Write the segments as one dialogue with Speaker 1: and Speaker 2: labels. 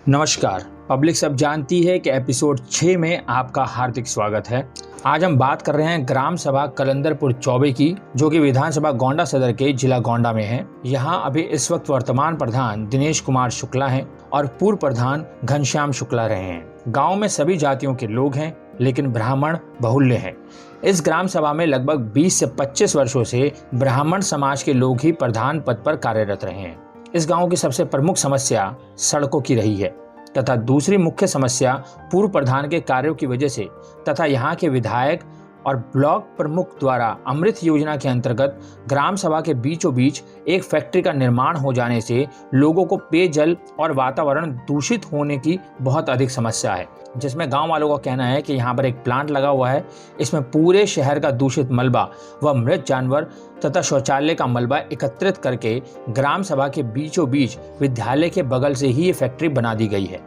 Speaker 1: नमस्कार। पब्लिक सब जानती है कि एपिसोड 6 में आपका हार्दिक स्वागत है। आज हम बात कर रहे हैं ग्राम सभा कलंदरपुर चौबे की, जो कि विधानसभा गोंडा सदर के जिला गोंडा में है। यहाँ अभी इस वक्त वर्तमान प्रधान दिनेश कुमार शुक्ला हैं और पूर्व प्रधान घनश्याम शुक्ला रहे हैं। गांव में सभी जातियों के लोग हैं, लेकिन ब्राह्मण बहुल्य है। इस ग्राम सभा में लगभग 20 से 25 वर्षों से ब्राह्मण समाज के लोग ही प्रधान पद पर कार्यरत रहे हैं। इस गांव की सबसे प्रमुख समस्या सड़कों की रही है तथा दूसरी मुख्य समस्या पूर्व प्रधान के कार्यों की वजह से तथा यहाँ के विधायक और ब्लॉक प्रमुख द्वारा अमृत योजना के अंतर्गत ग्राम सभा के बीचों बीच एक फैक्ट्री का निर्माण हो जाने से लोगों को पेयजल और वातावरण दूषित होने की बहुत अधिक समस्या है, जिसमें गांव वालों का कहना है कि यहाँ पर एक प्लांट लगा हुआ है। इसमें पूरे शहर का दूषित मलबा व मृत जानवर तथा शौचालय का मलबा एकत्रित करके ग्राम सभा के बीचों बीच विद्यालय के बगल से ही ये फैक्ट्री बना दी गई है,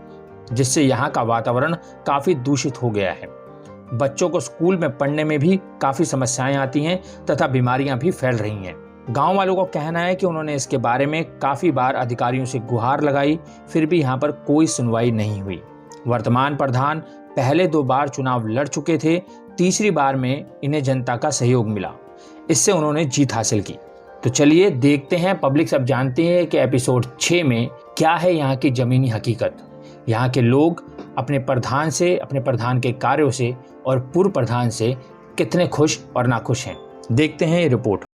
Speaker 1: जिससे यहाँ का वातावरण काफी दूषित हो गया है। बच्चों को स्कूल में पढ़ने में भी काफी समस्याएं आती हैं तथा बीमारियां भी फैल रही हैं। गांव वालों का कहना है कि उन्होंने इसके बारे में काफी बार अधिकारियों से गुहार लगाई, फिर भी यहाँ पर कोई सुनवाई नहीं हुई। वर्तमान प्रधान पहले 2 बार चुनाव लड़ चुके थे, तीसरी बार में इन्हें जनता का सहयोग मिला, इससे उन्होंने जीत हासिल की। तो चलिए देखते हैं, पब्लिक सब जानते हैं कि एपिसोड 6 में क्या है यहाँ की जमीनी हकीकत। यहाँ के लोग अपने प्रधान से, अपने प्रधान के कार्यों से और पूर्व प्रधान से कितने खुश और नाखुश हैं, देखते हैं ये रिपोर्ट।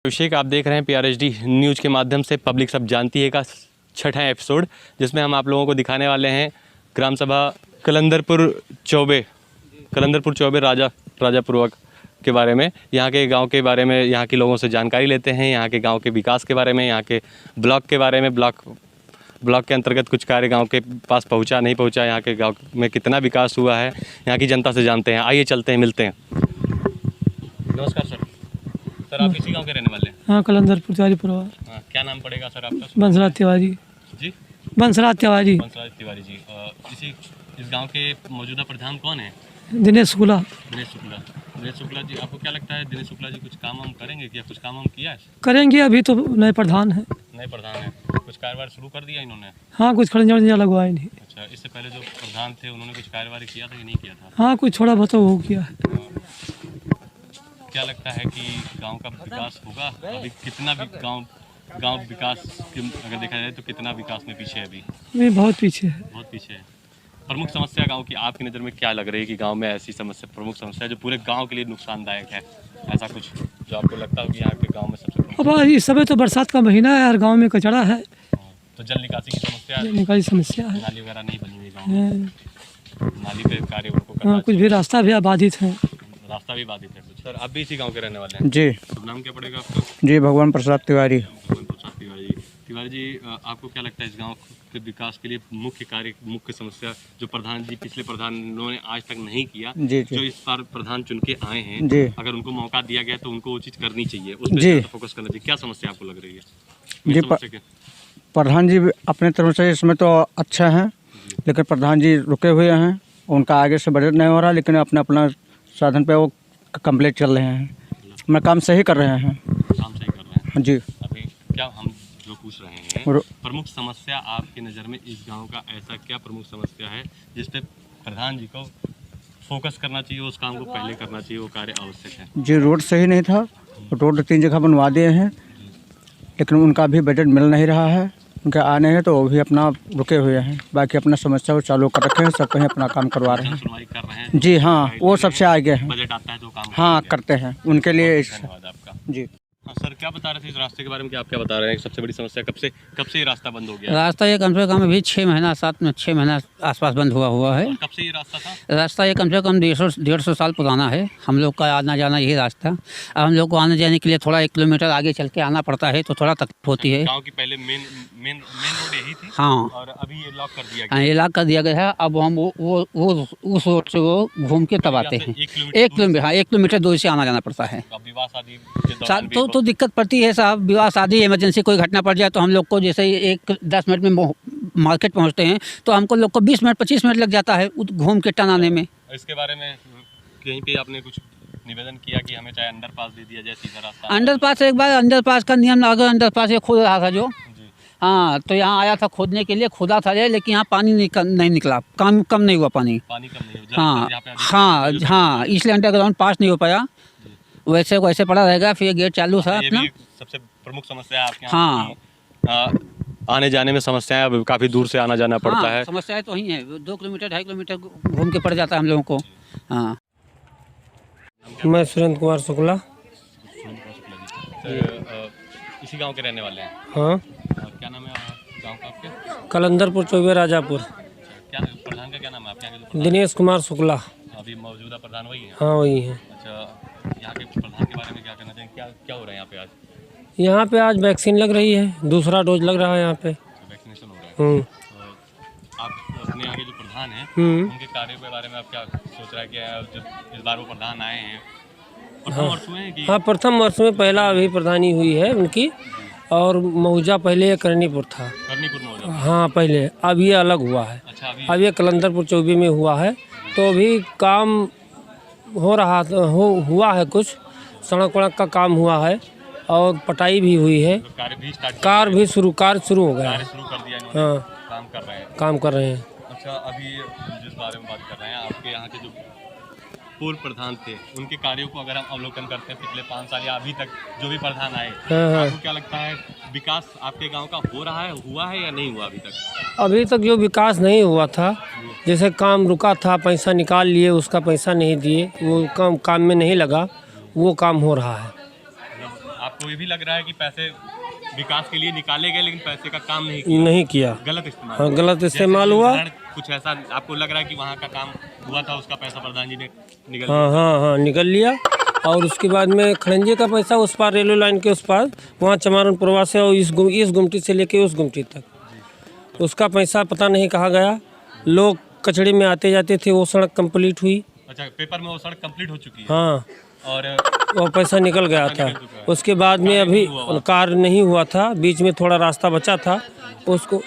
Speaker 2: अभिषेक, आप देख रहे हैं पीआरएचडी न्यूज़ के माध्यम से पब्लिक सब जानती है का 6वां एपिसोड, जिसमें हम आप लोगों को दिखाने वाले हैं ग्राम सभा कलंदरपुर चौबे राजापुरवक के बारे में, यहाँ के गांव के बारे में, यहाँ के लोगों से जानकारी लेते हैं, यहाँ के गांव के विकास के बारे में, यहाँ के ब्लॉक के बारे में, ब्लॉक के अंतर्गत कुछ कार्य गांव के पास पहुँचा नहीं पहुँचा, यहाँ के गाँव में कितना विकास हुआ है, यहाँ की जनता से जानते हैं। आइए चलते हैं, मिलते हैं। नमस्कार सर। सर, आप इसी गांव के रहने वाले हैं?
Speaker 3: हाँ, कलंदरपुर तिवारी।
Speaker 2: हाँ, क्या नाम पड़ेगा सर आपका?
Speaker 3: बंसराज तिवारी जी। बंसराज तिवारी
Speaker 2: जी। इस गांव के मौजूदा प्रधान कौन है?
Speaker 3: दिनेश शुक्ला
Speaker 2: जी, आपको क्या लगता है दिनेश शुक्ला जी कुछ काम हम करेंगे? क्या कुछ काम हम किया है?
Speaker 3: करेंगे, अभी तो नए प्रधान है।
Speaker 2: कुछ कार्यवाही शुरू कर दिया इन्होंने?
Speaker 3: हाँ, कुछ खड़ंजा लगवाए नहीं।
Speaker 2: अच्छा, इससे पहले जो प्रधान थे उन्होंने कुछ कार्यवाही किया था कि नहीं किया था?
Speaker 3: हाँ, कुछ थोड़ा बहुत हो किया है।
Speaker 2: क्या लगता है कि गांव का विकास होगा? अभी कितना भी गांव विकास अगर देखा जाए तो कितना विकास में पीछे है?
Speaker 3: अभी बहुत पीछे है।
Speaker 2: प्रमुख समस्या गांव की आपकी नज़र में क्या लग रही है कि गांव में ऐसी समस्या, प्रमुख समस्या जो पूरे गांव के लिए नुकसानदायक है, ऐसा कुछ जो आपको लगता हो कि यहाँ के गांव में सबसे?
Speaker 3: अब इस समय तो बरसात का महीना है और गाँव में कचरा है,
Speaker 2: तो जल निकासी की समस्या है, नाली वगैरह नहीं बनी हुई गाँव में, नाली पे कार्य उनको करना।
Speaker 3: हाँ, कुछ भी रास्ता भी बाधित है।
Speaker 2: रास्ता भी बाधित है। सर, आप भी इसी गांव के रहने वाले हैं?
Speaker 4: जी।
Speaker 2: नाम क्या पड़ेगा आपका?
Speaker 4: जी, भगवान प्रसाद तिवारी।
Speaker 2: तिवारी जी, आपको क्या लगता है इस गांव के विकास के लिए मुख्य समस्या जो प्रधान जी, पिछले प्रधान उन्होंने आज तक नहीं किया,
Speaker 4: जी।
Speaker 2: जो इस बार प्रधान चुन के आए हैं
Speaker 4: जी,
Speaker 2: अगर उनको मौका दिया गया तो उनको वो चीज़ करनी चाहिए, उस पर फोकस करना चाहिए। क्या समस्या आपको लग रही है?
Speaker 4: जी, प्रधान जी अपने तरफ से इसमें तो अच्छा है, लेकिन प्रधान जी रुके हुए हैं, उनका आगे से बजट नहीं हो रहा, लेकिन अपना साधन पे वो कंप्लीट चल रहे हैं, अपना काम सही कर रहे हैं। जी।
Speaker 2: अभी क्या हम जो पूछ रहे हैं, प्रमुख समस्या आपकी नज़र में इस गांव का ऐसा क्या प्रमुख समस्या है जिस पे प्रधान जी को फोकस करना चाहिए, उस काम को पहले करना चाहिए, वो कार्य आवश्यक है?
Speaker 4: जी, रोड सही नहीं था, रोड 3 जगह बनवा दिए हैं, लेकिन उनका भी बजट मिल नहीं रहा है, उनके आने हैं तो वो भी अपना रुके हुए हैं, बाकी अपना समस्या वो चालू कर रखे हैं, सब कहीं अपना काम करवा रहे हैं।
Speaker 2: सुनवाई कर रहे हैं?
Speaker 4: जी हाँ, वो सबसे आगे हैं,
Speaker 2: बजट आता है तो काम
Speaker 4: हाँ करते हैं उनके लिए।
Speaker 2: धन्यवाद आपका।
Speaker 4: जी
Speaker 2: हाँ सर, क्या बता रहे थे इस रास्ते के बारे में? क्या आप क्या बता रहे हैं? सबसे बड़ी समस्या कब से ये रास्ता बंद हो गया?
Speaker 5: रास्ता ये कम से कम अभी 6 महीना आसपास बंद हुआ है।
Speaker 2: कब से ये रास्ता था?
Speaker 5: रास्ता ये कम से कम 150 साल पुराना है। हम लोग का आना जाना यही रास्ता। अब हम लोग को आने जाने के लिए थोड़ा 1 किलोमीटर आगे चल के आना पड़ता है, तो थोड़ा तकलीफ होती है।
Speaker 2: गाँव की पहले मेन रोड यही थी?
Speaker 5: हाँ,
Speaker 2: और अभी ये लॉक कर दिया गया?
Speaker 5: ये लॉक कर दिया गया है। अब हम वो उस रोड से वो घूम के तब आते हैं। 1 किलोमीटर, हाँ 1 किलोमीटर दूर से आना जाना पड़ता है।
Speaker 2: विवाह शादी
Speaker 5: तो दिक्कत पड़ती है साहब। विवाह शादी इमरजेंसी कोई घटना पड़ जाए तो हम लोग को जैसे 10 मिनट में मार्केट पहुँचते हैं तो हमको लोग को 20 मिनट 25 मिनट लग जाता है घूम के टन आने में।
Speaker 2: इसके बारे में कहीं पे आपने कुछ निवेदन किया कि हमें चाहे अंडरपास दे दिया जाए, सीधा रास्ता?
Speaker 5: अंडरपास एक बार अंडरपास का नियम अगर अंडरपास ये खोद रहा था जो, हाँ, तो यहाँ आया था खोदने के लिए, खोदा था लेकिन यहाँ पानी नहीं निकला, कम नहीं हुआ पानी
Speaker 2: कम नहीं हो,
Speaker 5: हाँ
Speaker 2: यहाँ पे
Speaker 5: हाँ हाँ, इसलिए अंडरग्राउंड पास नहीं हो पाया, वैसे पड़ा रहेगा। फिर गेट चालू था
Speaker 2: ये
Speaker 5: अपना।
Speaker 2: भी सबसे प्रमुख समस्या है आपके यहाँ
Speaker 5: हाँ
Speaker 2: की, आने जाने में समस्याएं, अब काफ़ी दूर से आना जाना पड़ता है।
Speaker 5: समस्याएं तो वही है, 2 किलोमीटर 2.5 किलोमीटर घूम के पड़ जाता है हम लोगों को। हाँ,
Speaker 6: मैं सुरेंद्र कुमार शुक्ला।
Speaker 2: इसी गांव के रहने वाले हैं?
Speaker 6: हाँ,
Speaker 2: क्या नाम है गांव का आपके?
Speaker 6: कलंदरपुर चौबे राजापुर।
Speaker 2: क्या प्रधान का क्या नाम है आपके यहाँ के?
Speaker 6: दिनेश कुमार शुक्ला।
Speaker 2: अभी मौजूदा प्रधान वही हैं?
Speaker 6: हाँ वही हैं।
Speaker 2: अच्छा, यहाँ के प्रधान के बारे में क्या कहना चाहेंगे? क्या हो रहा है यहाँ पे आज?
Speaker 6: यहाँ पे आज वैक्सीन लग रही है, दूसरा डोज लग रहा है यहाँ पे।
Speaker 2: वैक्सीनेशन हो रहा है। तो आप अपने आगे जो प्रधान हैं उनके कार्यों के बारे में आप क्या सोच रहा है कि जब इस बार वो प्रधान आए हैं, प्रथम वर्ष हुए हैं कि?
Speaker 6: हाँ, प्रथम वर्ष में पहला अभी प्रधानी हुई है उनकी, और मऊजा पहले करनीपुर था।
Speaker 2: करनीपुर में हो जाता है।
Speaker 6: हाँ पहले, अब ये अलग हुआ है।
Speaker 2: अच्छा,
Speaker 6: अब ये कलंदरपुर चौबे में हुआ है। तो अभी काम हो रहा हुआ है, कुछ सड़क वड़क का काम हुआ है और पटाई भी हुई है।
Speaker 2: तो कार्य भी स्टार्ट
Speaker 6: कार्य शुरू हो गया है।
Speaker 2: शुरू कर दिया इन्होंने?
Speaker 6: हाँ, काम कर रहे हैं।
Speaker 2: अच्छा, अभी जिस बारे में बात कर रहे हैं, आपके यहाँ के जो पूर्व प्रधान थे उनके कार्यों को अगर हम अवलोकन करते हैं पिछले 5 साल या अभी तक जो भी प्रधान आए, आपको क्या लगता है विकास आपके गांव का हो रहा है, हुआ है या नहीं हुआ अभी तक?
Speaker 6: अभी तक जो विकास नहीं हुआ था, जैसे काम रुका था, पैसा निकाल लिए, उसका पैसा नहीं दिए, वो काम में नहीं लगा, वो काम हो रहा है।
Speaker 2: आपको ये भी लग रहा है कि पैसे विकास के लिए निकाले गए लेकिन पैसे का काम
Speaker 6: नहीं किया।
Speaker 2: गलत इस्तेमाल?
Speaker 6: हाँ, गलत इस्तेमाल हुआ।
Speaker 2: कुछ ऐसा आपको लग रहा है कि वहाँ का काम हुआ था, उसका पैसा प्रधान जी ने निकल
Speaker 6: हाँ निकल लिया। और उसके बाद में खड़ंजे का पैसा उस पार रेलवे लाइन के उस पार, वहाँ चमारनपुरवा से और इस गुमटी से लेके उस गुमटी तक, उसका पैसा पता नहीं कहाँ गया। लोग कचड़े में आते जाते थे, वो सड़क कंप्लीट हुई।
Speaker 2: अच्छा, पेपर में वो सड़क कंप्लीट हो चुकी है?
Speaker 6: हाँ,
Speaker 2: और
Speaker 6: वो पैसा निकल गया था। उसके बाद में अभी कार्य नहीं हुआ था, बीच में थोड़ा रास्ता बचा था उसको।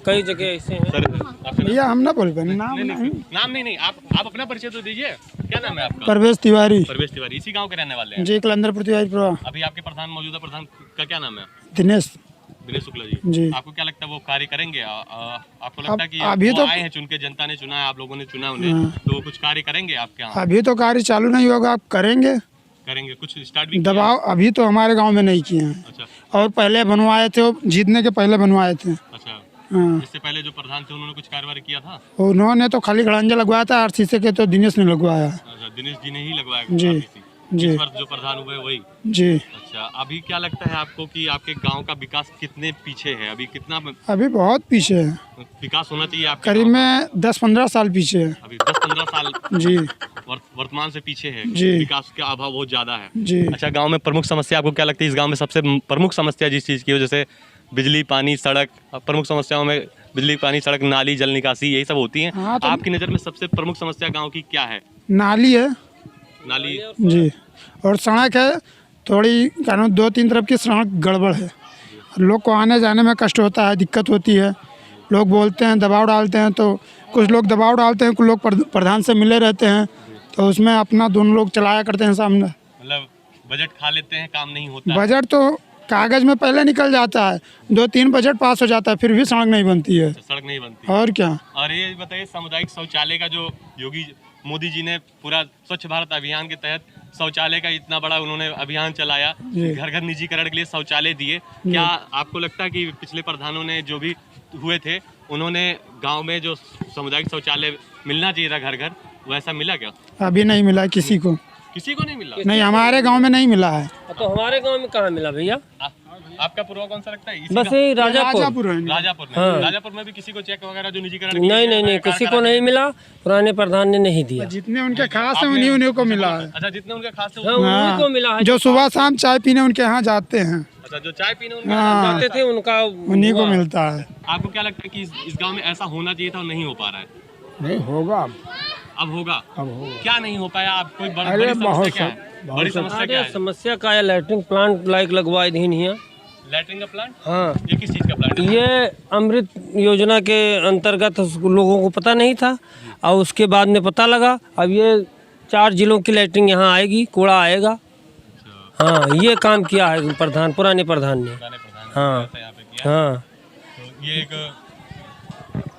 Speaker 6: कई जगह ऐसे हैं।
Speaker 7: भैया हम ना बोल पाए, नाम
Speaker 2: नहीं, आप अपना परिचय तो दीजिए। क्या नाम है आपका?
Speaker 7: परवेश तिवारी।
Speaker 2: परवेश तिवारी, इसी गांव के रहने वाले हैं?
Speaker 7: जी, कलंदरपुर तिवारी।
Speaker 2: अभी आपके प्रधान, मौजूदा प्रधान का क्या नाम है?
Speaker 7: दिनेश
Speaker 2: शुक्ला जी।
Speaker 7: जी।
Speaker 2: आपको क्या लगता है वो कार्य करेंगे? आपको लगता है कि
Speaker 7: अभी तो
Speaker 2: आए हैं, चुन के जनता ने चुना है, आप लोगों ने चुना उन्हें, तो वो कुछ कार्य करेंगे आपके यहाँ?
Speaker 7: अभी तो कार्य चालू नहीं होगा, आप करेंगे
Speaker 2: कुछ स्टार्ट भी
Speaker 7: दबाव अभी तो हमारे गांव में नहीं किए हैं।
Speaker 2: अच्छा,
Speaker 7: और पहले बनवाए थे, वो जीतने के पहले बनवाए थे।
Speaker 2: अच्छा।
Speaker 7: हाँ,
Speaker 2: इससे पहले जो प्रधान थे उन्होंने कुछ कार्यवाही किया था?
Speaker 7: उन्होंने तो खाली खड़ंजा लगवाया था, RCC के तो दिनेश ने लगवाया।
Speaker 2: अच्छा, दिनेश जी ने ही लगवाया?
Speaker 7: जी, जी।
Speaker 2: इस वर्ष जो प्रधान हुए वही?
Speaker 7: जी।
Speaker 2: अच्छा, अभी क्या लगता है आपको कि आपके गांव का विकास कितने पीछे है? अभी कितना
Speaker 7: अभी बहुत पीछे है,
Speaker 2: विकास होना चाहिए आपके
Speaker 7: करीब
Speaker 2: गांव
Speaker 7: में 10-15 साल पीछे है।
Speaker 2: का? अभी 10-15 साल
Speaker 7: जी,
Speaker 2: वर्तमान से पीछे है।
Speaker 7: जी।
Speaker 2: विकास का अभाव बहुत ज्यादा है।
Speaker 7: जी।
Speaker 2: अच्छा, गांव में प्रमुख समस्या आपको क्या लगती है? इस गांव में सबसे प्रमुख समस्या जिस चीज़ की हो, जैसे बिजली, पानी, सड़क, प्रमुख समस्याओं में बिजली, पानी, सड़क, नाली, जल निकासी, यही सब होती हैं।
Speaker 7: हाँ, तो
Speaker 2: आपकी नज़र में सबसे प्रमुख समस्या गांव की क्या है?
Speaker 7: नाली है।
Speaker 2: नाली?
Speaker 7: जी, और सड़क है थोड़ी, कानून 2-3 तरफ की सड़क गड़बड़ है, लोग को आने जाने में कष्ट होता है, दिक्कत होती है। लोग बोलते हैं, दबाव डालते हैं, तो कुछ लोग दबाव डालते हैं, कुछ लोग प्रधान से मिले रहते हैं, तो उसमें अपना दोनों लोग चलाया करते हैं सामने।
Speaker 2: मतलब बजट खा लेते हैं, काम नहीं होता?
Speaker 7: बजट तो कागज में पहले निकल जाता है, 2-3 बजट पास हो जाता है, फिर भी सड़क नहीं बनती है।
Speaker 2: सड़क नहीं बनती
Speaker 7: और क्या।
Speaker 2: और ये बताइए, सामुदायिक शौचालय का जो मोदी जी ने पूरा स्वच्छ भारत अभियान के तहत शौचालय का इतना बड़ा उन्होंने अभियान चलाया, घर घर निजीकरण के लिए शौचालय दिए, क्या आपको लगता है कि पिछले प्रधानों ने जो भी हुए थे उन्होंने गांव में जो सामुदायिक शौचालय मिलना चाहिए था घर घर, वैसा मिला क्या?
Speaker 7: अभी नहीं मिला किसी को
Speaker 2: नहीं मिला?
Speaker 7: नहीं, हमारे गांव में नहीं मिला है।
Speaker 6: तो हमारे गांव में कहाँ मिला भैया?
Speaker 2: आपका पूर्वा कौन सा लगता है?
Speaker 6: बस यही राजापुर।
Speaker 2: राजापुर में?
Speaker 6: हाँ।
Speaker 2: राजापुर में भी किसी को चेक वगैरह जो निजीकरण
Speaker 6: नहीं, किसी को नहीं मिला, पुराने प्रधान ने नहीं दिया।
Speaker 7: जितने उनके खास है उन्हीं को मिला है।
Speaker 2: अच्छा, जितने उनके खास थे
Speaker 6: हाँ, उन्हीं को मिला है।
Speaker 7: जो सुबह शाम चाय पीने उनके यहाँ जाते हैं,
Speaker 2: अच्छा, जो चाय पीने उनके
Speaker 6: जाते थे, उनका
Speaker 7: उन्हीं को मिलता है।
Speaker 2: आपको क्या लगता है कि इस गांव में ऐसा होना चाहिए था और नहीं हो पा रहा है?
Speaker 7: नहीं होगा,
Speaker 2: अब होगा। क्या नहीं हो पाया? आप कोई बड़ी समस्या क्या है? बड़ी समस्या क्या है?
Speaker 6: समस्या का है, लैट्रिन प्लांट लाइक लगवाए दी नहीं है।
Speaker 2: लैट्रिन का प्लांट?
Speaker 6: हाँ।
Speaker 2: ये किस चीज का प्लांट?
Speaker 6: ये अमृत योजना के अंतर्गत लोगों को पता नहीं था और उसके बाद में पता लगा। अब ये 4 जिलों की लैट्रिन यहाँ आएगी, कूड़ा आएगा। हाँ, ये काम किया है पुराने प्रधान ने। हाँ हाँ,
Speaker 2: तो ये एक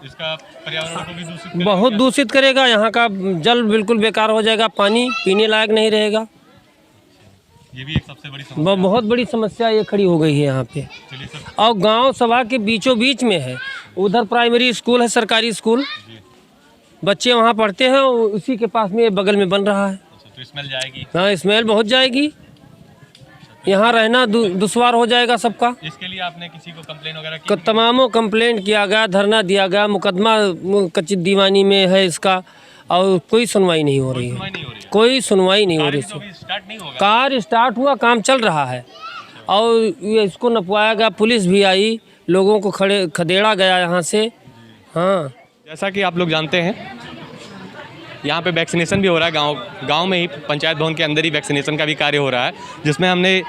Speaker 2: इसका पर्यावरण को भी दूषित
Speaker 6: बहुत दूषित करेगा। यहाँ का जल बिल्कुल बेकार हो जाएगा, पानी पीने लायक नहीं रहेगा।
Speaker 2: ये भी एक सबसे बड़ी समस्या
Speaker 6: बहुत बड़ी समस्या ये खड़ी हो गई है यहाँ पे। और गांव सभा के बीचों बीच में है, उधर प्राइमरी स्कूल है, सरकारी स्कूल, बच्चे वहाँ पढ़ते हैं, उसी के पास में ये बगल में बन रहा है।
Speaker 2: तो स्मेल जाएगी।
Speaker 6: हाँ, स्मेल बहुत जाएगी, यहाँ रहना दुश्वार हो जाएगा सबका।
Speaker 2: इसके लिए आपने किसी को कंप्लेन वगैरह की?
Speaker 6: तमामों कंप्लेंट किया गया, धरना दिया गया, मुकदमा कच्ची दीवानी में है इसका, और कोई सुनवाई नहीं हो रही है। कोई सुनवाई नहीं हो रही है।
Speaker 2: स्टार्ट नहीं होगा।
Speaker 6: कार स्टार्ट हुआ, काम चल रहा है, और ये इसको नपवाया गया, पुलिस भी आई, लोगों को खदेड़ा गया यहाँ से। हाँ,
Speaker 2: जैसा कि आप लोग जानते हैं, यहाँ पे वैक्सीनेशन भी हो रहा है। गांव में ही पंचायत भवन के अंदर ही वैक्सीनेशन का भी कार्य हो रहा है, जिसमें हमने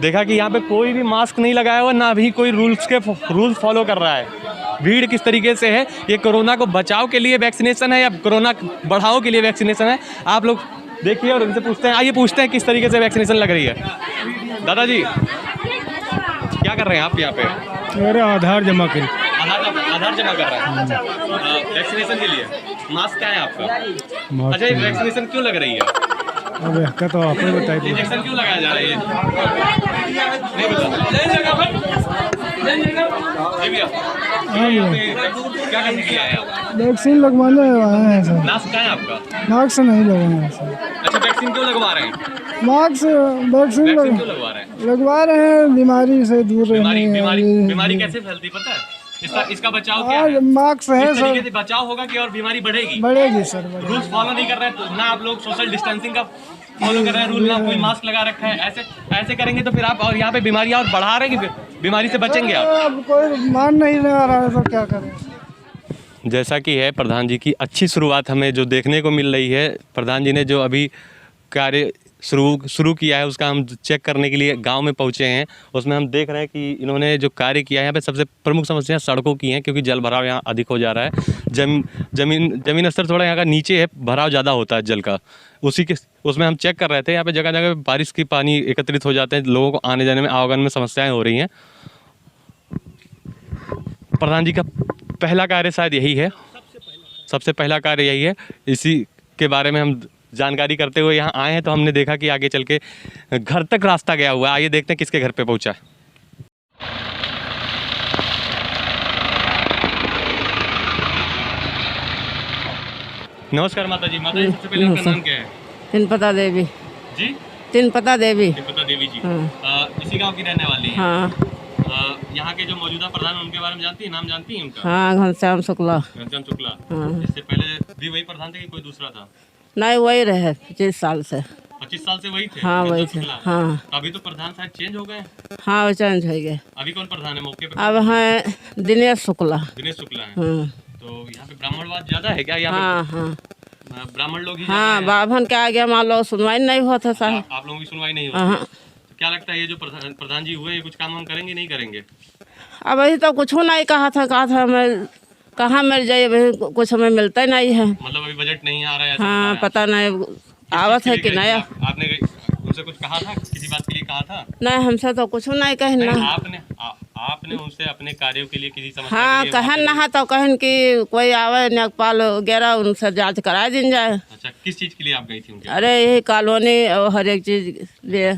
Speaker 2: देखा कि यहाँ पे कोई भी मास्क नहीं लगाया हुआ, ना भी कोई रूल्स फॉलो कर रहा है। भीड़ किस तरीके से है, ये कोरोना को बचाव के लिए वैक्सीनेशन है या कोरोना बढ़ाओ के लिए वैक्सीनेशन है, आप लोग देखिए और उनसे पूछते हैं। आइए पूछते हैं किस तरीके से वैक्सीनेशन लग रही है। दादाजी, क्या कर रहे हैं आप यहाँ पे?
Speaker 8: मेरा आधार जमा कर।
Speaker 2: आधार जमा कर रहे हैं वैक्सीनेशन के लिए। मास्क क्या है आपका? अच्छा, ये वैक्सीनेशन क्यों लग रही है?
Speaker 8: अब इसका तो आप ही बताइए।
Speaker 2: इंजेक्शन क्यों लगाया जा रहा है? नहीं क्या करने के लिए आए आप?
Speaker 8: वैक्सीन लगवाने आए हैं सर।
Speaker 2: मास्क क्या है आपका?
Speaker 8: मास्क नहीं लगवाना है सर।
Speaker 2: अच्छा, वैक्सीन क्यों लगवा रहे हैं?
Speaker 8: वैक्सीन
Speaker 2: क्यों लगवा रहे हैं?
Speaker 8: लगवा रहे हैं बीमारी से दूर रहने।
Speaker 2: बीमारी कैसे फैलती पता है? इसका बचाव क्या है?
Speaker 8: मास्क है सर।
Speaker 2: से बचाव होगा कि और बीमारी बढ़ेगी?
Speaker 8: बढ़ेगी सर।
Speaker 2: रूल्स फॉलो नहीं कर रहे हैं, तो ना आप लोग सोशल डिस्टेंसिंग का फॉलो कर रहे हैं, रूल ना कोई मास्क लगा रखा है। ऐसे करेंगे तो फिर आप और यहाँ पे बीमारियाँ और बढ़ा रहे हैं, बीमारी से बचेंगे आप?
Speaker 8: अब कोई मान नहीं आ रहा है तो क्या करें।
Speaker 2: जैसा कि है, प्रधान जी की अच्छी शुरुआत हमें जो देखने को मिल रही है। प्रधान जी ने जो अभी कार्य शुरू किया है, उसका हम चेक करने के लिए गांव में पहुंचे हैं। उसमें हम देख रहे हैं कि इन्होंने जो कार्य किया है, यहाँ पे सबसे प्रमुख समस्या सड़कों की हैं, क्योंकि जल भराव यहाँ अधिक हो जा रहा है। जमीन स्तर थोड़ा यहाँ का नीचे है, भराव ज़्यादा होता है जल का। उसमें हम चेक कर रहे थे, यहाँ पे जगह जगह बारिश की पानी एकत्रित हो जाते हैं, लोगों को आने जाने में, आवागमन में समस्याएँ हो रही हैं। प्रधान जी का पहला कार्य शायद यही है, सबसे पहला कार्य यही है। इसी के बारे में हम जानकारी करते हुए यहाँ आए हैं, तो हमने देखा कि आगे चल के घर तक रास्ता गया हुआ है। आइए देखते हैं किसके घर पे पहुँचा है। नमस्कार माता जी। माता जी, सबसे पहले आपका नाम क्या है?
Speaker 9: तिनपता देवी
Speaker 2: जी?
Speaker 9: तिनपता देवी।
Speaker 2: तिनपता देवी जी।
Speaker 9: हाँ।
Speaker 2: इसी गांव की रहने वाली हैं।
Speaker 9: हाँ
Speaker 2: यहाँ के जो मौजूदा प्रधान हैं, उनके बारे में जानती हैं? नाम जानती हैं उनका?
Speaker 9: हाँ, घनश्याम शुक्ला।
Speaker 2: घनश्याम शुक्ला।
Speaker 9: हाँ।
Speaker 2: इससे पहले भी वही प्रधान थे कि कोई दूसरा था?
Speaker 9: नहीं, वही रहे 25 साल से।
Speaker 2: 25 साल से वही थे?
Speaker 9: हाँ, वही थे। हाँ
Speaker 2: अभी तो प्रधान शायद चेंज हो गए।
Speaker 9: हाँ, वो चेंज हो गए।
Speaker 2: अभी कौन प्रधान है मौके पे?
Speaker 9: अब हैं दिनेश शुक्ला।
Speaker 2: दिनेश शुक्ला है।
Speaker 9: हाँ
Speaker 2: तो यहाँ पे ब्राह्मणवाद ज्यादा है क्या? यहाँ
Speaker 9: हाँ
Speaker 2: पे
Speaker 9: हाँ
Speaker 2: ब्राह्मण लोग ही
Speaker 9: हाँ, बाभन के आगे मान लो सुनवाई नहीं होता साहब।
Speaker 2: आप लोगों की सुनवाई नहीं होती?
Speaker 9: हाँ।
Speaker 2: तो क्या लगता है ये जो प्रधान जी हुए, ये कुछ काम हम करेंगे नहीं करेंगे?
Speaker 9: अब अभी तो कुछ नहीं कहा था मैं कहाँ मिल जाए, अभी कुछ हमें मिलता ही नहीं है।
Speaker 2: मतलब अभी बजट नहीं आ रहा है?
Speaker 9: हाँ, पता नहीं आवत है कि नहीं।
Speaker 2: आपने उनसे कुछ कहा था, किसी बात के लिए कहा था?
Speaker 9: नहीं, हमसे तो कुछ नहीं कहना।
Speaker 2: आपने उनसे अपने कार्यों के लिए किसी समस्या
Speaker 9: हाँ,
Speaker 2: के लिए
Speaker 9: कहन ना तो कहन कि कोई आवे न्यायपाल वगैरह, उनसे जांच करा दी जाए।
Speaker 2: अच्छा, किस चीज़ के लिए आप गई थी उनके?
Speaker 9: अरे यही कॉलोनी और हर एक चीज लिए।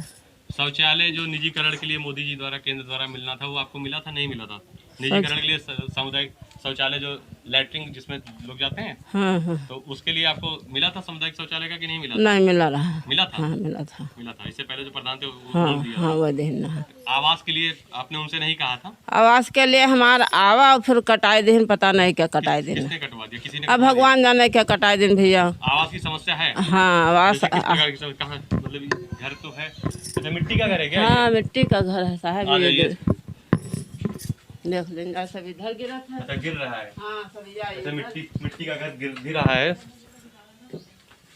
Speaker 2: शौचालय जो निजीकरण के लिए मोदी जी द्वारा, केंद्र द्वारा मिलना था, वो आपको मिला था? नहीं मिला था? निजीकरण के लिए सामुदायिक शौचालय जो लैट्रिन जिसमें लोग जाते हैं,
Speaker 9: हाँ हाँ,
Speaker 2: तो उसके लिए आपको मिला था सामुदायिक शौचालय का कि नहीं मिला?
Speaker 9: नहीं मिला रहा।
Speaker 2: मिला था?
Speaker 9: हाँ, मिला था।
Speaker 2: मिला था। इससे पहले जो प्रधान थे वो
Speaker 9: हाँ
Speaker 2: बोल दिया।
Speaker 9: हाँ, वो देना।
Speaker 2: आवास के लिए आपने उनसे नहीं कहा था?
Speaker 9: आवास के लिए हमारा आवा फिर कटाई दिन, पता नहीं क्या कटाई दिन।
Speaker 2: किसने कटवा दिया? किसी ने
Speaker 9: अब
Speaker 2: कटवा
Speaker 9: भगवान जाने क्या कटाई दिन भैया।
Speaker 2: दिया? आवास की समस्या है?
Speaker 9: हाँ, आवास।
Speaker 2: जैसे किस प्रकार की कहाँ, मतलब घर तो है? अच्छा, मिट्टी का घर है क्या?
Speaker 9: हाँ, मिट्टी का घर है साहब।
Speaker 2: आ
Speaker 9: ये
Speaker 2: जाइए।
Speaker 9: देख लेंगे, सब इधर गिरा था।
Speaker 2: अच्छा, गिर रहा है।
Speaker 9: हाँ, सब
Speaker 2: अच्छा, मिट्टी का घर गिर भी रहा है।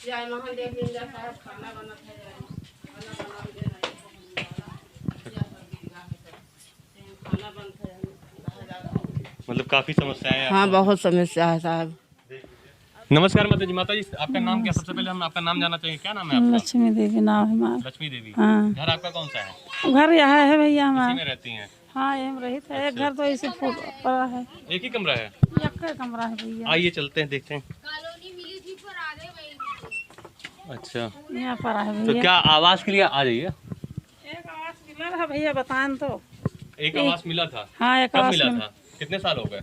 Speaker 9: वहाँ देख लेंगे साहब, खाना बना था, खाना बन था।
Speaker 2: मतलब काफ़ी समस्याएं हैं
Speaker 9: हाँ बहुत समस्या है साहब।
Speaker 2: नमस्कार माता जी। माता जी, आपका नाम क्या? सबसे पहले हम आपका नाम जानना चाहिए, क्या नाम है आपका?
Speaker 3: लक्ष्मी देवी नाम है हमारा।
Speaker 2: लक्ष्मी देवी।
Speaker 3: हाँ।
Speaker 2: घर आपका कौन सा है?
Speaker 3: घर यहाँ है भैया
Speaker 2: इसी
Speaker 3: हमारा।
Speaker 2: में रहती हैं?
Speaker 3: हाँ यही रही था। एक घर तो इसे फूट पड़ा है।
Speaker 2: एक ही कमरा है?
Speaker 3: एक का कमरा है भैया।
Speaker 2: आइए चलते हैं, देखते हैं। अच्छा,
Speaker 3: यहाँ पर है
Speaker 2: तो
Speaker 3: भैया।
Speaker 2: क्या आवास के लिए आ जाइए।
Speaker 3: एक आवास मिला था भैया, बताएं तो।
Speaker 2: एक आवास मिला था?
Speaker 3: हाँ एक
Speaker 2: कब
Speaker 3: आवास
Speaker 2: मिला
Speaker 3: मिला।
Speaker 2: था? कितने साल हो गए?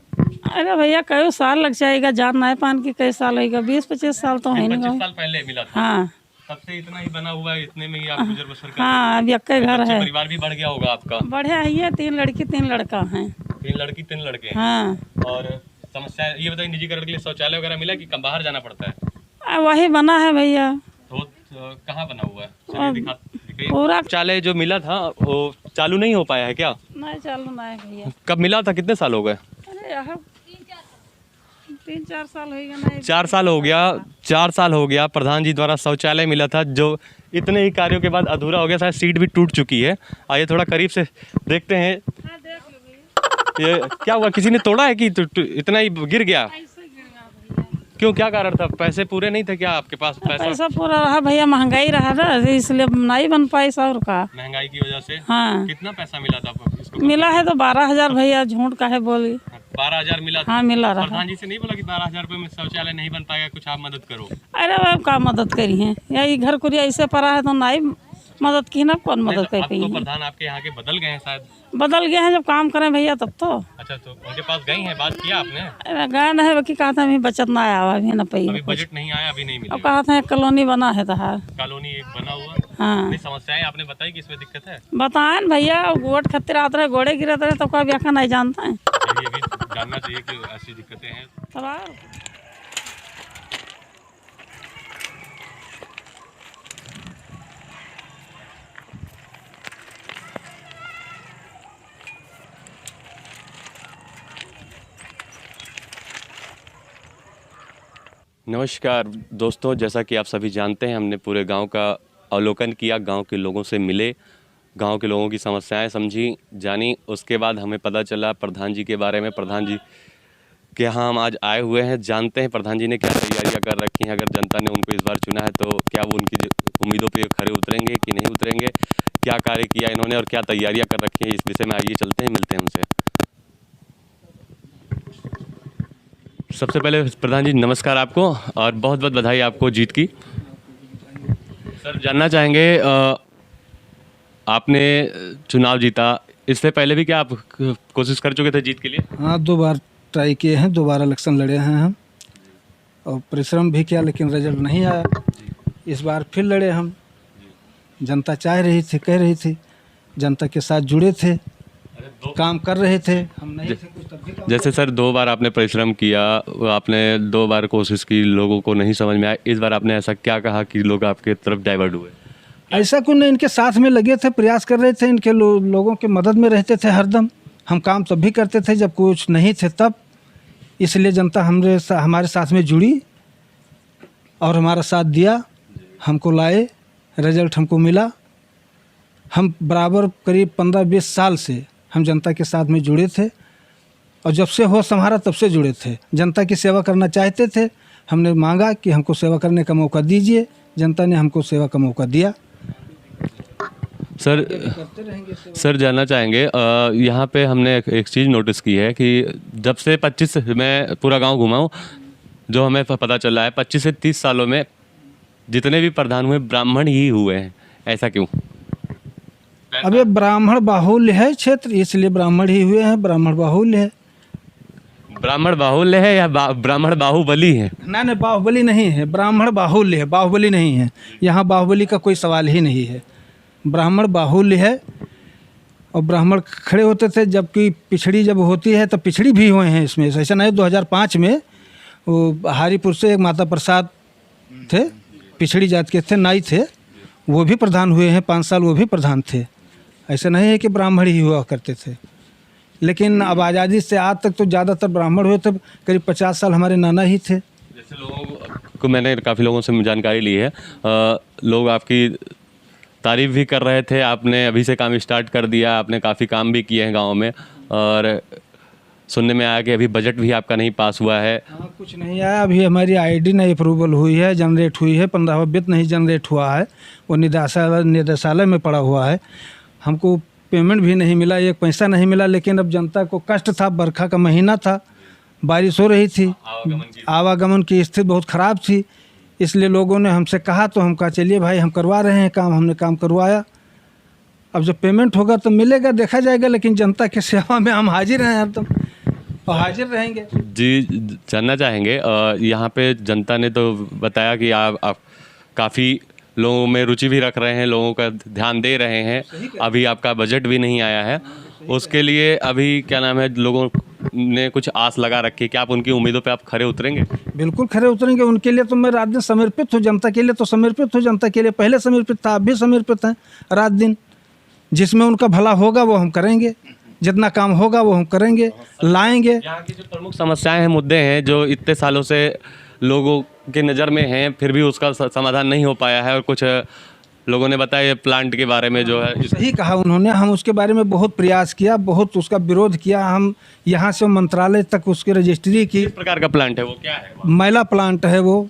Speaker 3: अरे भैया कई साल लग जाएगा, जान नहीं पान की कई साल होगा, 20-25 साल तो है
Speaker 2: 25
Speaker 3: नहीं।
Speaker 2: साल पहले मिला था?
Speaker 3: हाँ
Speaker 2: तब से इतना ही बना हुआ है, इतने में ही आप गुजर बसर कर?
Speaker 3: हाँ, अब एक का घर है।
Speaker 2: परिवार भी बढ़ गया होगा आपका?
Speaker 3: बढ़िया है ये, 3 लड़की 3 लड़का हैं।
Speaker 2: 3 लड़की 3 लड़के हैं।
Speaker 3: हाँ
Speaker 2: और समस्या ये बताइए, निजीकरण के लिए शौचालय वगैरह मिला कि कम बाहर जाना पड़ता है?
Speaker 3: वही बना है भैया।
Speaker 2: तो कहाँ बना हुआ है? चलिए दिखाइए।
Speaker 3: पूरा
Speaker 2: शौचालय जो मिला था वो चालू नहीं हो पाया है क्या?
Speaker 3: नहीं चालू नहीं भैया।
Speaker 2: कब मिला था? कितने साल हो गए?
Speaker 3: अरे यहाँ 3-4 साल हो गया नहीं।
Speaker 2: 4 साल हो गया। 4 साल हो गया प्रधान जी द्वारा शौचालय मिला था, जो इतने ही कार्यों के बाद अधूरा हो गया। शायद सीट भी टूट चुकी है। आइए थोड़ा करीब से देखते हैं।
Speaker 3: हाँ, देख लो भैया।
Speaker 2: ये क्या हुआ? किसी ने तोड़ा है कि इतना ही गिर गया?
Speaker 3: ऐसे गिर गया भैया।
Speaker 2: क्यों, क्या कारण था? पैसे पूरे नहीं थे क्या आपके पास?
Speaker 3: पैसा पूरा रहा भैया, महंगाई रहा ना, इसलिए नहीं बन पाई 100 का।
Speaker 2: महंगाई की वजह से?
Speaker 3: हाँ
Speaker 2: कितना पैसा मिला था आपको इसको?
Speaker 3: मिला है तो 12,000 भैया, झूठ का है बोली।
Speaker 2: 12,000 मिला था?
Speaker 3: हाँ मिला रहा।
Speaker 2: प्रधान जी से नहीं बोला कि 12,000 रुपये में शौचालय नहीं बन पाएगा, कुछ आप मदद करो?
Speaker 3: अरे वह का मदद करी है, यही घर कुरिया ऐसे पड़ा है तो नहीं मदद की ना, कौन मदद कर
Speaker 2: अब
Speaker 3: पाई
Speaker 2: तो
Speaker 3: है।
Speaker 2: प्रधान आपके यहाँ के बदल गए हैं शायद?
Speaker 3: बदल गए हैं, जब काम करें भैया तब तो।
Speaker 2: अच्छा, तो उनके पास गई हैं, बात किया आपने?
Speaker 3: अरे गए नहीं, बाकी कहा था अभी बचत ना आया अभी न पाई।
Speaker 2: अभी बजट नहीं आया, अभी नहीं
Speaker 3: अब
Speaker 2: मिलेगा?
Speaker 3: कहा था एक कॉलोनी बना है तहार।
Speaker 2: कॉलोनी एक बना हुआ?
Speaker 3: हाँ
Speaker 2: नहीं, समस्याएं आपने बताई कि इसमें दिक्कत है?
Speaker 3: बताएं भैया, वोट खत्तिर आते रहे, घोड़े गिरते रहे तो कोई व्याख्या नहीं जानता है।
Speaker 2: ये भी जानना चाहिए कि ऐसी दिक्कतें हैं।
Speaker 3: तब आओ।
Speaker 2: नमस्कार दोस्तों, जैसा कि आप सभी जानते हैं, हमने पूरे गांव का अवलोकन किया, गांव के लोगों से मिले, गांव के लोगों की समस्याएं समझी, जानी। उसके बाद हमें पता चला प्रधान जी के बारे में। प्रधान जी के यहाँ हम आज आए हुए हैं, जानते हैं प्रधान जी ने क्या तैयारियां कर रखी हैं। अगर जनता ने उनको इस बार चुना है तो क्या वो उनकी उम्मीदों पे खरे उतरेंगे कि नहीं उतरेंगे, क्या कार्य किया इन्होंने और क्या तैयारियाँ कर रखी हैं, इस विषय में आइए चलते हैं, मिलते हैं उनसे। सबसे पहले प्रधान जी नमस्कार आपको, और बहुत बहुत बधाई आपको जीत की। सर जानना चाहेंगे, आपने चुनाव जीता, इससे पहले भी क्या आप कोशिश कर चुके थे जीत के लिए?
Speaker 8: हाँ 2 बार ट्राई किए हैं, 2 बार इलेक्शन लड़े हैं हम, और परिश्रम भी किया लेकिन रिजल्ट नहीं आया। इस बार फिर लड़े हम। जनता चाह रही थी, कह रही थी, जनता के साथ जुड़े थे, काम कर रहे थे, हम नहीं थे कुछ तब भी काम।
Speaker 2: जैसे सर 2 बार आपने परिश्रम किया, आपने 2 बार कोशिश की, लोगों को नहीं समझ में आया, इस बार आपने ऐसा क्या कहा कि लोग आपके तरफ डाइवर्ट हुए?
Speaker 8: ऐसा कुछ नहीं, इनके साथ में लगे थे, प्रयास कर रहे थे, इनके लोगों के मदद में रहते थे हरदम। हम काम तब भी करते थे जब कुछ नहीं थे तब, इसलिए जनता हमारे साथ में जुड़ी और हमारा साथ दिया, हमको लाए, रिजल्ट हमको मिला। हम बराबर करीब 15-20 साल से हम जनता के साथ में जुड़े थे, और जब से होश संभाला तब से जुड़े थे। जनता की सेवा करना चाहते थे, हमने मांगा कि हमको सेवा करने का मौका दीजिए, जनता ने हमको सेवा का मौका दिया।
Speaker 2: सर जानना चाहेंगे, यहाँ पे हमने एक चीज़ नोटिस की है कि जब से 25, मैं पूरा गांव घुमा हूँ, जो हमें पता चला है 25 से 30 सालों में जितने भी प्रधान हुए ब्राह्मण ही हुए हैं, ऐसा क्यों?
Speaker 8: अबे ब्राह्मण बाहुल्य है क्षेत्र, इसलिए ब्राह्मण ही हुए हैं, ब्राह्मण बाहुल्य है।
Speaker 2: ब्राह्मण बाहुल्य है या ब्राह्मण बाहुबली है?
Speaker 8: ना ना, बाहुबली नहीं है, ब्राह्मण बाहुल्य है, बाहुबली नहीं है। यहाँ बाहुबली का कोई सवाल ही नहीं है, ब्राह्मण बाहुल्य है। और ब्राह्मण खड़े होते थे, जबकि पिछड़ी जब होती है तो पिछड़ी भी हुए हैं इसमें। ऐसा नहीं, 2005 में वो हारीपुर से एक माता प्रसाद थे, पिछड़ी जात के थे, नाई थे, वो भी प्रधान हुए हैं, 5 साल वो भी प्रधान थे। ऐसा नहीं है कि ब्राह्मण ही हुआ करते थे, लेकिन अब आज़ादी से आज तक तो ज़्यादातर ब्राह्मण हुए थे। करीब 50 साल हमारे नाना ही थे।
Speaker 2: जैसे लोगों को, मैंने काफ़ी लोगों से जानकारी ली है, लोग आपकी तारीफ़ भी कर रहे थे, आपने अभी से काम स्टार्ट कर दिया, आपने काफ़ी काम भी किए हैं गांव में, और सुनने में आया कि अभी बजट भी आपका नहीं पास हुआ है।
Speaker 8: हाँ, कुछ नहीं आया अभी। हमारी आईडी नहीं अप्रूवल हुई है, जनरेट हुई है, 15वां वित्त नहीं जनरेट हुआ है, वो निदेशालय में पड़ा हुआ है। हमको पेमेंट भी नहीं मिला, एक पैसा नहीं मिला। लेकिन अब जनता को कष्ट था, बरखा का महीना था, बारिश हो रही थी, आवागमन की स्थिति बहुत ख़राब थी, इसलिए लोगों ने हमसे कहा तो हम कहा चलिए भाई हम करवा रहे हैं काम। हमने काम करवाया। अब जब पेमेंट होगा तो मिलेगा, देखा जाएगा। लेकिन जनता की सेवा में हम हाजिर हैं हरदम और हाजिर रहेंगे।
Speaker 2: जी, जानना चाहेंगे यहाँ पे जनता ने तो बताया कि आप काफ़ी लोगों में रुचि भी रख रहे हैं, लोगों का ध्यान दे रहे हैं। अभी आपका बजट भी नहीं आया है, उसके लिए अभी क्या नाम है, लोगों ने कुछ आस लगा रखी है। क्या आप उनकी उम्मीदों पे आप खरे उतरेंगे?
Speaker 8: बिल्कुल खरे उतरेंगे। उनके लिए तो मैं रात दिन समर्पित हूँ, जनता के लिए तो समर्पित हूँ। जनता के लिए पहले समर्पित था, अब भी समर्पित हैं रात दिन। जिसमें उनका भला होगा वो हम करेंगे, जितना काम होगा वो हम करेंगे, लाएंगे।
Speaker 2: यहाँ की जो प्रमुख समस्याएं हैं, मुद्दे हैं जो इतने सालों से लोगों के नज़र में हैं, फिर भी उसका समाधान नहीं हो पाया है। और कुछ लोगों ने बताया प्लांट के बारे में जो है,
Speaker 8: सही कहा उन्होंने। हम उसके बारे में बहुत प्रयास किया, बहुत उसका विरोध किया। हम यहाँ से मंत्रालय तक उसकी रजिस्ट्री की।
Speaker 2: किस प्रकार का प्लांट है वो, क्या है?
Speaker 8: मैला प्लांट है वो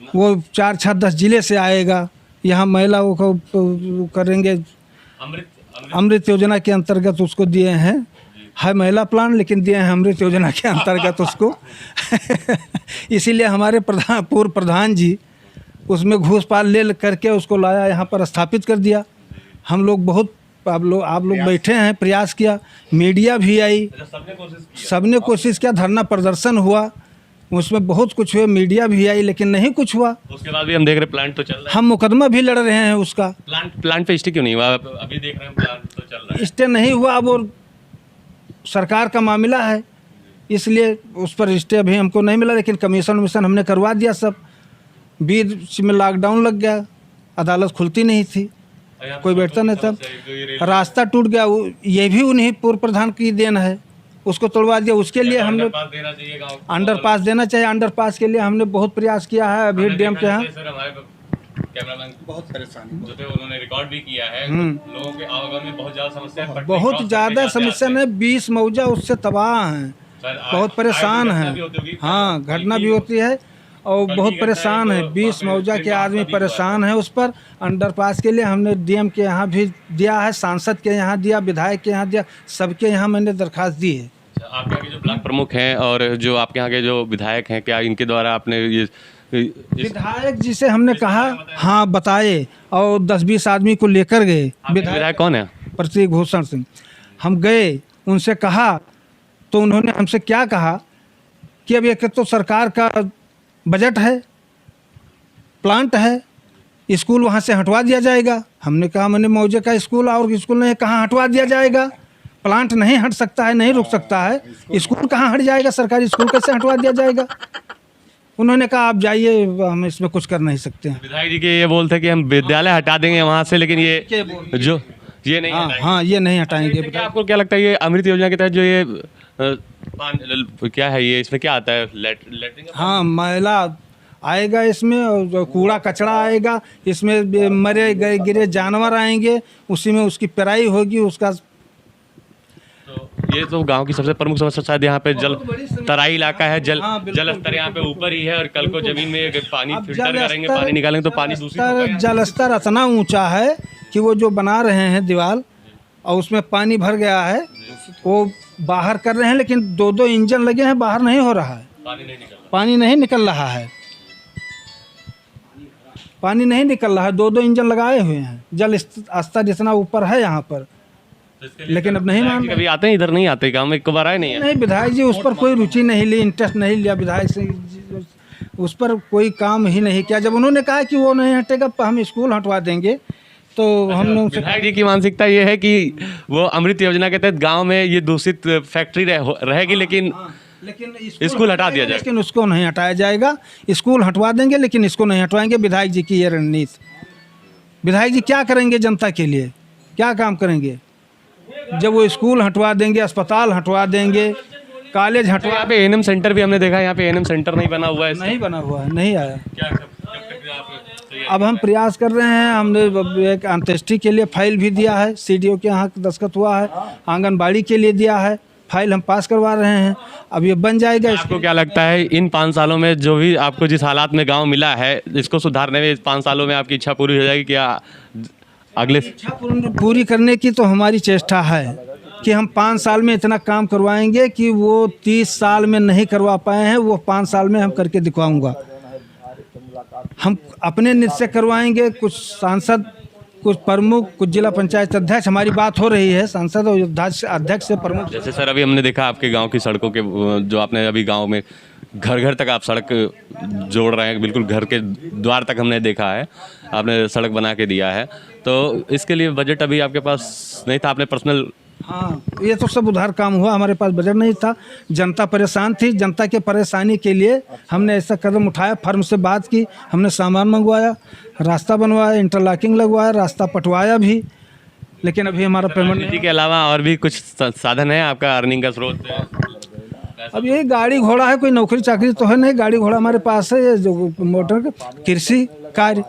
Speaker 8: 4, 6, 10 जिले से आएगा। यहाँ महिलाओं को करेंगे। अमृत योजना के अंतर्गत उसको दिए हैं, है महिला प्लान, लेकिन दिए हैं अमृत योजना के अंतर्गत उसको। इसीलिए हमारे पूर्व प्रधान जी उसमें घूस पाल ले करके उसको लाया, यहाँ पर स्थापित कर दिया। हम लोग बहुत आप लोग बैठे हैं, प्रयास किया, मीडिया भी आई, सबने कोशिश किया, धरना प्रदर्शन हुआ, उसमें बहुत कुछ हुआ, मीडिया भी आई, लेकिन नहीं कुछ हुआ।
Speaker 2: उसके बाद भी हम देख रहे प्लांट तो चल रहा है।
Speaker 8: हम मुकदमा भी लड़ रहे हैं उसका।
Speaker 2: प्लांट पे स्टे क्यों नहीं हुआ? अभी देख रहे हैं प्लांट तो चल रहा है।
Speaker 8: स्टे नहीं हुआ, अब वो सरकार का मामला है, इसलिए उस पर स्टे अभी हमको नहीं मिला। लेकिन कमीशन हमने करवा दिया सब। बीच में लॉकडाउन लग गया, अदालत खुलती नहीं थी, कोई बैठता नहीं था, रास्ता टूट गया। ये भी उन्हीं पूर्व प्रधान की देन है, उसको तोड़वा दिया। उसके लिए हमने अंडरपास देना चाहिए। अंडरपास के लिए हमने बहुत प्रयास किया है। अभी डैम के यहाँ
Speaker 2: बहुत परेशानी जो थे उन्होंने रिकॉर्ड भी किया है। लोगों के आवागमन में बहुत ज़्यादा समस्या है,
Speaker 8: बहुत ज़्यादा समस्या है। 20 मौजा उससे तबाह हैं, बहुत परेशान हैं। हाँ, घटना भी होती है और बहुत परेशान है। 20 मौजा के आदमी परेशान है उस पर। अंडरपास के लिए हमने डीएम के यहाँ भी दिया है, सांसद के यहाँ दिया, विधायक के यहाँ दिया, सबके यहाँ मैंने दरखास्त दी है।
Speaker 2: आपके यहाँ के जो ब्लॉक प्रमुख हैं और जो आपके यहाँ के जो विधायक हैं, क्या इनके द्वारा आपने ये
Speaker 8: विधायक जी से हमने कहा, हाँ बताए, और 10-20 आदमी को लेकर गए।
Speaker 2: विधायक कौन है?
Speaker 8: प्रतीक भूषण सिंह। हम गए, उनसे कहा तो उन्होंने हमसे क्या कहा कि अब एक तो सरकार का बजट है, प्लांट है, स्कूल वहाँ से हटवा दिया जाएगा। हमने कहा मैंने मौजे का स्कूल और स्कूल नहीं, कहाँ हटवा दिया जाएगा? प्लांट नहीं हट सकता है, नहीं रुक सकता है, स्कूल कहाँ हट जाएगा? सरकारी स्कूल कैसे हटवा दिया जाएगा? उन्होंने कहा आप जाइए, हम इसमें कुछ कर नहीं सकते हैं।
Speaker 2: विधायक जी के ये बोलते कि हम विद्यालय हटा देंगे वहाँ से, लेकिन ये नहीं
Speaker 8: हाँ, ये नहीं हटाएंगे।
Speaker 2: आपको क्या लगता है ये अमृत योजना के तहत जो ये क्या है, ये इसमें क्या आता है? लेटरिन?
Speaker 8: हाँ, मैला आएगा इसमें, और कूड़ा कचरा आएगा इसमें, मरे गए गिरे जानवर आएंगे, उसी में उसकी पेराई होगी उसका।
Speaker 2: ये तो गांव की सबसे प्रमुख समस्या शायद यहाँ पे जल तराई इलाका है, जल स्तर यहाँ पे ऊपर ही है, और कल को जमीन में पानी फिल्टर करेंगे, पानी निकालेंगे तो पानी दूषित होगा।
Speaker 8: जल स्तर इतना ऊंचा है कि वो जो बना रहे हैं दीवार और उसमें पानी भर गया है, वो बाहर कर रहे हैं, लेकिन 2-2 इंजन लगे हैं, बाहर नहीं हो रहा है, पानी नहीं निकल रहा है, पानी नहीं निकल रहा है। 2-2 इंजन लगाए हुए हैं, जल स्तर इतना ऊपर है यहाँ पर, लेकिन अब नहीं मान।
Speaker 2: कभी आते हैं इधर? नहीं आते, गाँव में एक बार आए नहीं है।
Speaker 8: नहीं, विधायक जी उस पर कोई रुचि नहीं ली, इंटरेस्ट नहीं लिया विधायक से, उस पर कोई काम ही नहीं किया। जब उन्होंने कहा कि वो नहीं हटेगा, हम स्कूल हटवा देंगे, तो हमने उनसे।
Speaker 2: विधायक जी की मानसिकता ये है कि वो अमृत योजना के तहत गांव में ये दूषित फैक्ट्री रहेगी, लेकिन स्कूल हटा दिया जाएगा।
Speaker 8: लेकिन उसको नहीं हटाया जाएगा, स्कूल हटवा देंगे लेकिन इसको नहीं हटवाएंगे। विधायक जी की ये रणनीति। विधायक जी क्या करेंगे जनता के लिए, क्या काम करेंगे? जब वो स्कूल हटवा देंगे, अस्पताल हटवा देंगे, कॉलेज हटवा।
Speaker 2: यहाँ पे एएनएम सेंटर भी हमने देखा, यहाँ पे एएनएम सेंटर नहीं बना हुआ है।
Speaker 8: नहीं बना हुआ है, नहीं आया। अब हम प्रयास कर रहे हैं। हमने एक अंत्येष्टि के लिए फाइल भी दिया है, सीडीओ के यहाँ दस्तखत हुआ है, आंगनबाड़ी के लिए दिया है, फाइल हम पास करवा रहे हैं, अब ये बन जाएगा।
Speaker 2: आपको क्या लगता है इन 5 सालों में जो भी आपको जिस हालात में गांव मिला है, इसको सुधारने में इस 5 सालों में आपकी इच्छा पूरी हो जाएगी क्या? अगले
Speaker 8: इच्छा पूरी करने की तो हमारी चेष्टा है कि हम 5 साल में इतना काम करवाएंगे कि वो 30 साल में नहीं करवा पाए हैं, वो 5 साल में हम करके दिखवाऊंगा। हम अपने निधि से करवाएंगे, कुछ सांसद, कुछ प्रमुख, कुछ जिला पंचायत अध्यक्ष, हमारी बात हो रही है सांसद और अध्यक्ष से प्रमुख।
Speaker 2: जैसे सर अभी हमने देखा आपके गांव की सड़कों के जो आपने अभी गांव में घर घर तक आप सड़क जोड़ रहे हैं, बिल्कुल घर के द्वार तक हमने देखा है, आपने सड़क बना के दिया है। तो इसके लिए बजट अभी आपके पास नहीं था, आपने पर्सनल?
Speaker 8: हाँ, ये तो सब उधार काम हुआ, हमारे पास बजट नहीं था, जनता परेशान थी, जनता के परेशानी के लिए हमने ऐसा कदम उठाया, फर्म से बात की, हमने सामान मंगवाया, रास्ता बनवाया, इंटरलॉकिंग लगवाया, रास्ता पटवाया भी, लेकिन अभी हमारा पेमेंट
Speaker 2: राजनीति के अलावा और भी कुछ साधन है आपका अर्निंग का स्रोत?
Speaker 8: अब यही गाड़ी घोड़ा है, कोई नौकरी चाकरी तो है नहीं, गाड़ी घोड़ा हमारे पास है, ये जो मोटर कृषि कार्य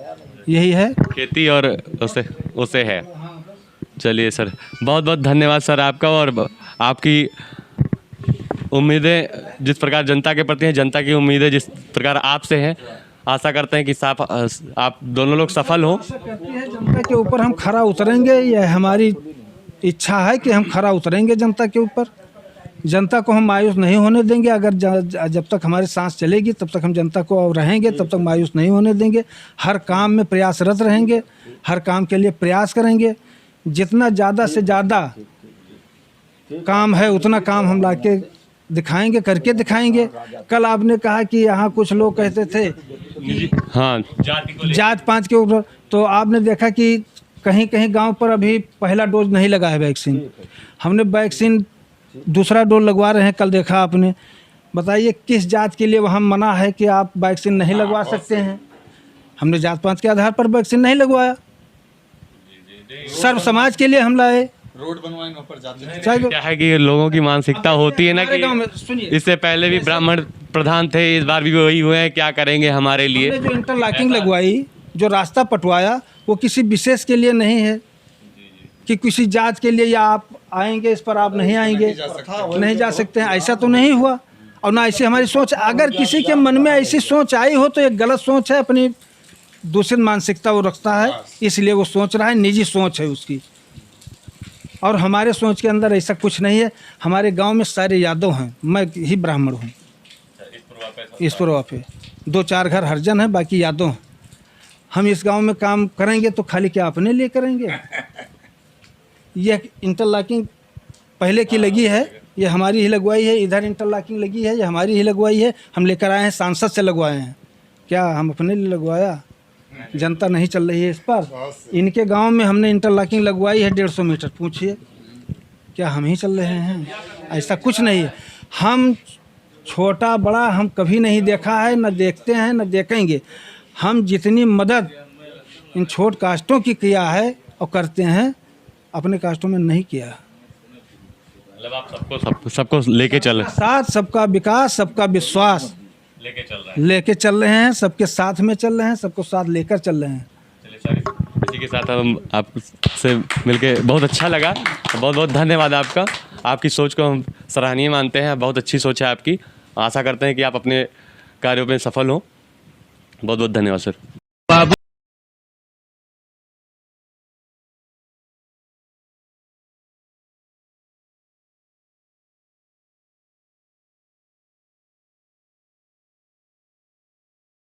Speaker 8: यही है,
Speaker 2: खेती और उससे है। चलिए सर, बहुत बहुत धन्यवाद सर आपका, और आपकी उम्मीदें जिस प्रकार जनता के प्रति हैं, जनता की उम्मीदें जिस प्रकार आपसे हैं, आशा करते हैं कि आप दोनों लोग सफल हों।
Speaker 8: जनता के ऊपर हम खरा उतरेंगे, यह हमारी इच्छा है कि हम खरा उतरेंगे जनता के ऊपर, जनता को हम मायूस नहीं होने देंगे। अगर जब तक हमारी सांस चलेगी तब तक हम जनता को रहेंगे, तब तक मायूस नहीं होने देंगे। हर काम में प्रयासरत रहेंगे, हर काम के लिए प्रयास करेंगे, जितना ज़्यादा से ज़्यादा काम है उतना काम हम लाके दिखाएंगे, करके दिखाएंगे। कल आपने कहा कि यहाँ कुछ लोग कहते थे
Speaker 2: हाँ
Speaker 8: जात पात के ऊपर, तो आपने देखा कि कहीं कहीं गांव पर अभी पहला डोज नहीं लगा है वैक्सीन, हमने वैक्सीन दूसरा डोज लगवा रहे हैं। कल देखा आपने, बताइए किस जात के लिए वहाँ मना है कि आप वैक्सीन नहीं लगवा सकते हैं? हमने जात पात के आधार पर वैक्सीन नहीं लगवाया, सर्व समाज के लिए हम लाए।
Speaker 2: रोड बनवाए वहाँ पर जाते क्या है कि लोगों की मानसिकता होती है ना कि इससे पहले भी ब्राह्मण प्रधान थे, इस बार भी वही हुए हैं, क्या करेंगे हमारे लिए।
Speaker 8: जो इंटरलॉकिंग लगवाई, जो रास्ता पटवाया, वो किसी विशेष के लिए नहीं है कि किसी जात के लिए या आप आएंगे इस पर आप नहीं आएंगे, नहीं जा सकते हैं, ऐसा तो नहीं हुआ। और ना ऐसी हमारी सोच, अगर किसी के मन में ऐसी सोच आई हो तो एक गलत सोच है, अपनी दूसरी मानसिकता वो रखता है, इसलिए वो सोच रहा है, निजी सोच है उसकी। और हमारे सोच के अंदर ऐसा कुछ नहीं है। हमारे गांव में सारे यादव हैं, मैं ही ब्राह्मण हूँ, इस पर पे 2-4 घर हरिजन है, बाकी यादव हैं। हम इस गांव में काम करेंगे तो खाली क्या अपने लिए करेंगे? यह इंटरलॉकिंग पहले की लगी है, ये हमारी ही लगवाई है। इधर इंटरलॉकिंग लगी है, ये हमारी ही लगवाई है, हम लेकर आए हैं, सांसद से लगवाए हैं। क्या हम अपने लिए लगवाया? जनता नहीं चल रही है इस पर। इनके गांव में हमने इंटरलॉकिंग लगवाई है 150 मीटर, पूछिए क्या हम ही चल रहे हैं? ऐसा कुछ नहीं है। हम छोटा बड़ा हम कभी नहीं देखा है, न देखते हैं, न देखेंगे। हम जितनी मदद इन छोट कास्टों की किया है और करते हैं, अपने कास्टों में नहीं किया।
Speaker 2: मतलब आप सबको लेके चल रहे हैं,
Speaker 8: साथ सबका विकास, सबका विश्वास लेके चल रहे हैं, सबके साथ में चल रहे हैं, सबको साथ लेकर चल रहे हैं।
Speaker 2: चलिए सर, इसी के साथ हम आपसे मिलके बहुत अच्छा लगा। बहुत बहुत धन्यवाद आपका, आपकी सोच को हम सराहनीय मानते हैं, बहुत अच्छी सोच है आपकी। आशा करते हैं कि आप अपने कार्यों में सफल हों। बहुत बहुत धन्यवाद सर।